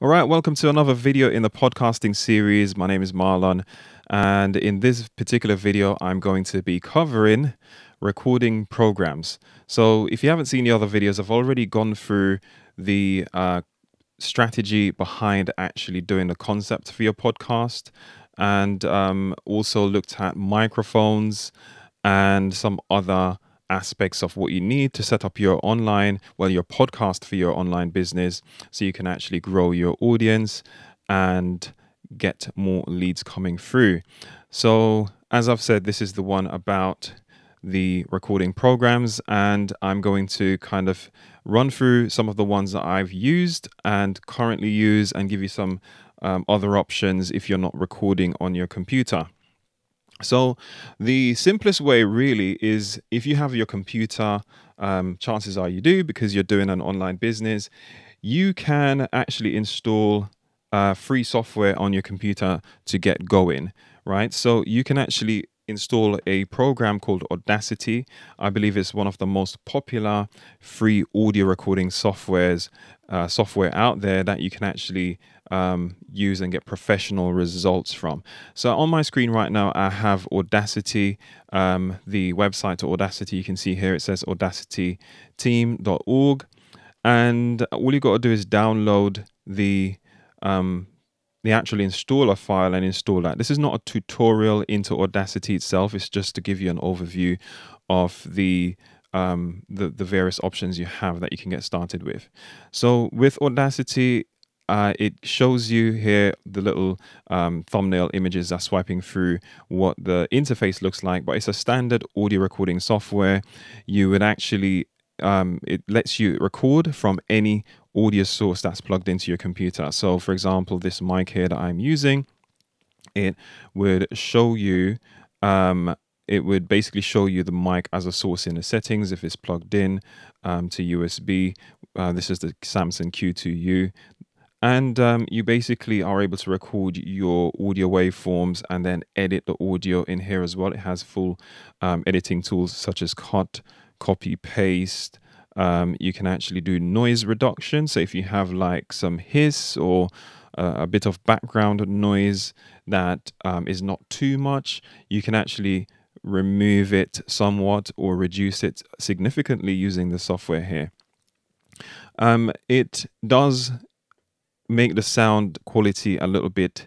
All right, welcome to another video in the podcasting series. My name is Marlon, and in this particular video, I'm going to be covering recording programs. So if you haven't seen the other videos, I've already gone through the strategy behind actually doing the concept for your podcast, and also looked at microphones and some other aspects of what you need to set up your your podcast for your online business, so you can actually grow your audience and get more leads coming through. So as I've said, this is the one about the recording programs, and I'm going to kind of run through some of the ones that I've used and currently use, and give you some other options if you're not recording on your computer. So the simplest way really is, if you have your computer, chances are you do because you're doing an online business, you can actually install free software on your computer to get going, right? So you can actually install a program called Audacity. I believe it's one of the most popular free audio recording software out there that you can actually use and get professional results from. So on my screen right now, I have Audacity, the website to Audacity. You can see here it says audacityteam.org, and all you got to do is download the actual installer file and install that. This is not a tutorial into Audacity itself. It's just to give you an overview of the various options you have that you can get started with. So with Audacity, it shows you here the little thumbnail images that's swiping through what the interface looks like, but it's a standard audio recording software. You would actually it lets you record from any audio source that's plugged into your computer. So for example, this mic here that I'm using, it would show you it would basically show you the mic as a source in the settings if it's plugged in to USB. This is the Samsung Q2U. And you basically are able to record your audio waveforms and then edit the audio in here as well. It has full editing tools such as cut, copy, paste. You can actually do noise reduction. So if you have like some hiss or a bit of background noise that is not too much, you can actually remove it somewhat or reduce it significantly using the software here. It does make the sound quality a little bit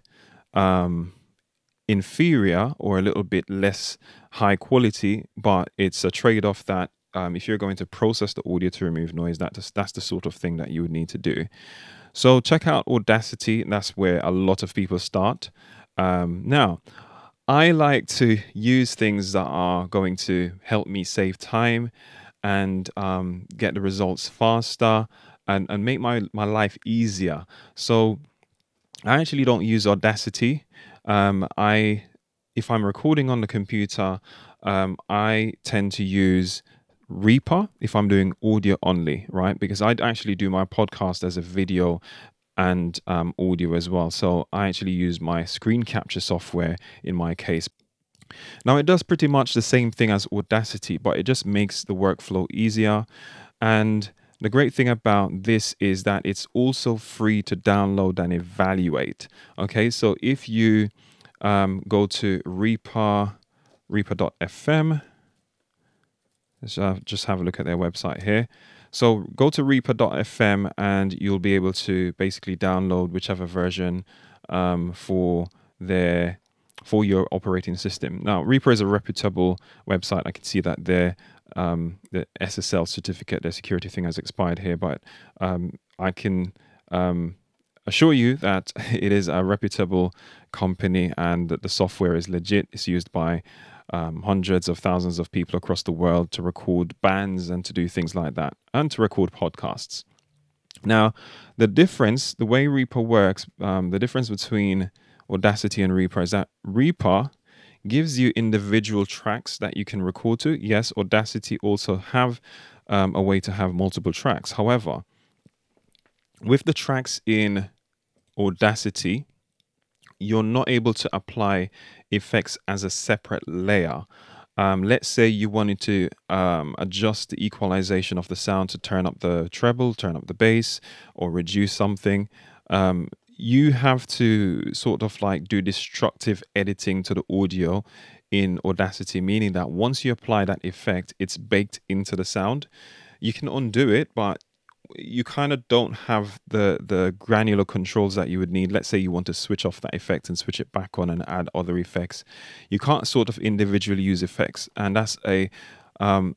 inferior or a little bit less high quality, but it's a trade-off that if you're going to process the audio to remove noise, that's the sort of thing that you would need to do. So check out Audacity. That's where a lot of people start. Now, I like to use things that are going to help me save time and get the results faster and make my life easier. So I actually don't use Audacity. If I'm recording on the computer, I tend to use Reaper if I'm doing audio only, right? Because I actually do my podcast as a video and audio as well. So I actually use my screen capture software in my case. Now it does pretty much the same thing as Audacity, but it just makes the workflow easier. And the great thing about this is that it's also free to download and evaluate. Okay, so if you go to reaper.fm, just have a look at their website here. So go to reaper.fm and you'll be able to basically download whichever version for your operating system. Now, Reaper is a reputable website. I can see that there. The SSL certificate, their security thing has expired here, but I can assure you that it is a reputable company and that the software is legit. It's used by hundreds of thousands of people across the world to record bands and to do things like that, and to record podcasts. Now, the way Reaper works, the difference between Audacity and Reaper is that Reaper gives you individual tracks that you can record to. Yes, Audacity also have a way to have multiple tracks. However, with the tracks in Audacity, you're not able to apply effects as a separate layer. Let's say you wanted to adjust the equalization of the sound to turn up the treble, turn up the bass, or reduce something. You have to sort of like do destructive editing to the audio in Audacity, meaning that once you apply that effect, it's baked into the sound. You can undo it, but you kind of don't have the granular controls that you would need. Let's say you want to switch off that effect and switch it back on and add other effects. You can't sort of individually use effects, and that's a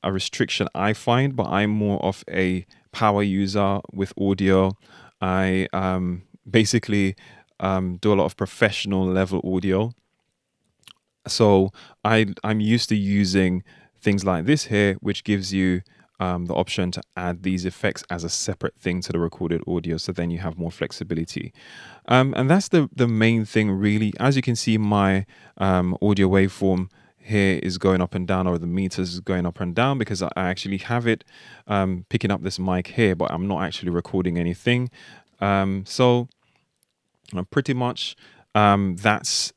restriction I find. But I'm more of a power user with audio. I basically do a lot of professional level audio, so I'm used to using things like this here, which gives you the option to add these effects as a separate thing to the recorded audio. So then you have more flexibility. And that's the main thing, really. As you can see, my audio waveform here is going up and down, or the meters is going up and down, because I actually have it picking up this mic here, but I'm not actually recording anything. So pretty much that's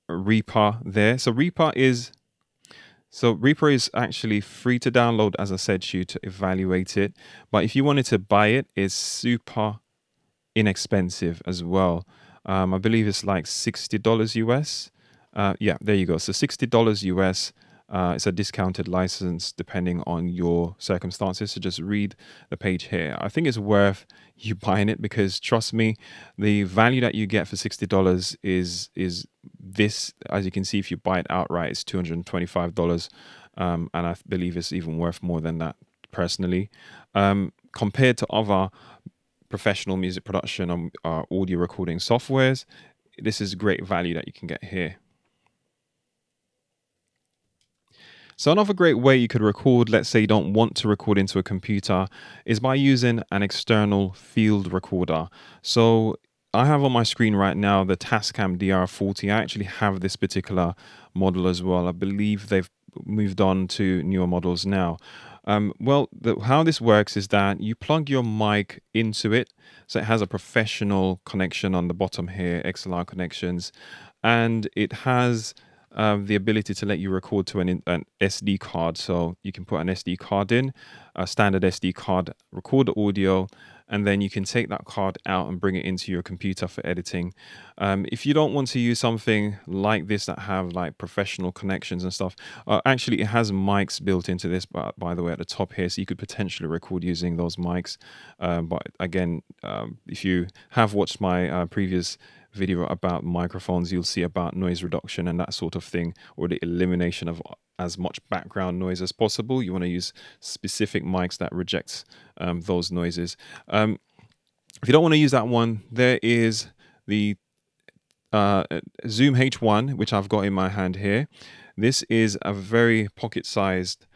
Reaper there. So Reaper is actually free to download, as I said to you, to evaluate it. But if you wanted to buy it, it's super inexpensive as well. I believe it's like $60 US. Yeah, there you go. So $60 US. It's a discounted license depending on your circumstances. So just read the page here. I think it's worth you buying it, because trust me, the value that you get for $60 is this. As you can see, if you buy it outright, it's $225, and I believe it's even worth more than that personally. Compared to other professional music production and audio recording softwares, this is great value that you can get here. So another great way you could record, let's say you don't want to record into a computer, is by using an external field recorder. So I have on my screen right now the Tascam Dr-40. I actually have this particular model as well. I believe they've moved on to newer models now. Well, how this works is that you plug your mic into it. So it has a professional connection on the bottom here, XLR connections, and it has the ability to let you record to an SD card. So you can put an SD card in, a standard SD card, record the audio, and then you can take that card out and bring it into your computer for editing. If you don't want to use something like this that have like professional connections and stuff, actually it has mics built into this, by the way, at the top here, so you could potentially record using those mics. But again, if you have watched my previous video about microphones, you'll see about noise reduction and that sort of thing, or the elimination of as much background noise as possible. You want to use specific mics that rejects those noises. If you don't want to use that one, there is the Zoom H1, which I've got in my hand here. This is a very pocket-sized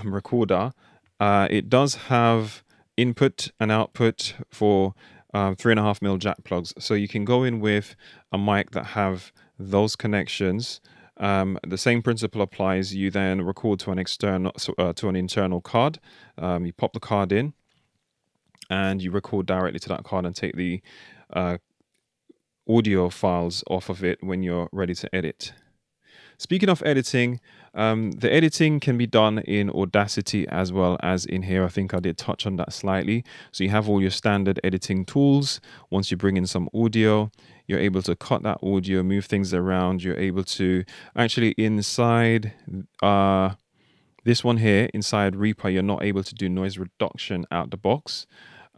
recorder. It does have input and output for 3.5mm jack plugs, so you can go in with a mic that have those connections. The same principle applies. You then record to an external, to an internal card. You pop the card in, and you record directly to that card and take the audio files off of it when you're ready to edit. Speaking of editing, the editing can be done in Audacity as well as in here. I think I did touch on that slightly. So you have all your standard editing tools. Once you bring in some audio, you're able to cut that audio, move things around. You're able to actually inside this one here, inside Reaper, you're not able to do noise reduction out the box.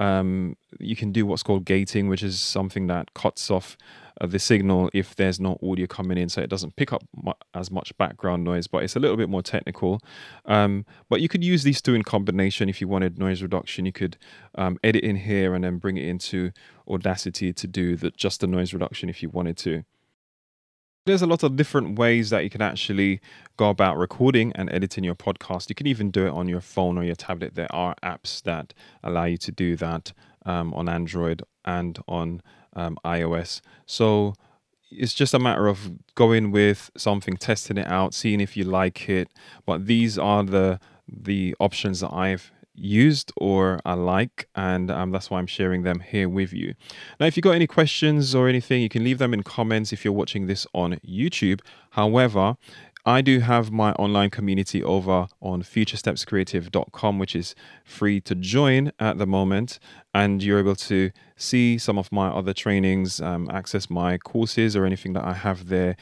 You can do what's called gating, which is something that cuts off the signal if there's no audio coming in, so it doesn't pick up as much background noise, but it's a little bit more technical. But you could use these two in combination. If you wanted noise reduction, you could edit in here and then bring it into Audacity to do just the noise reduction if you wanted to. There's a lot of different ways that you can actually go about recording and editing your podcast. You can even do it on your phone or your tablet. There are apps that allow you to do that on Android and on iOS. So it's just a matter of going with something, testing it out, seeing if you like it. But these are the options that I've used or I like, and that's why I'm sharing them here with you. Now, if you got any questions or anything, you can leave them in comments if you're watching this on YouTube. However, I do have my online community over on futurestepscreative.com, which is free to join at the moment. And you're able to see some of my other trainings, access my courses or anything that I have there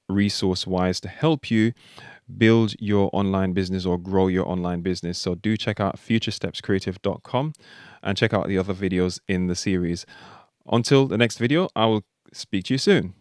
resource wise to help you build your online business or grow your online business. So do check out futurestepscreative.com and check out the other videos in the series. Until the next video, I will speak to you soon.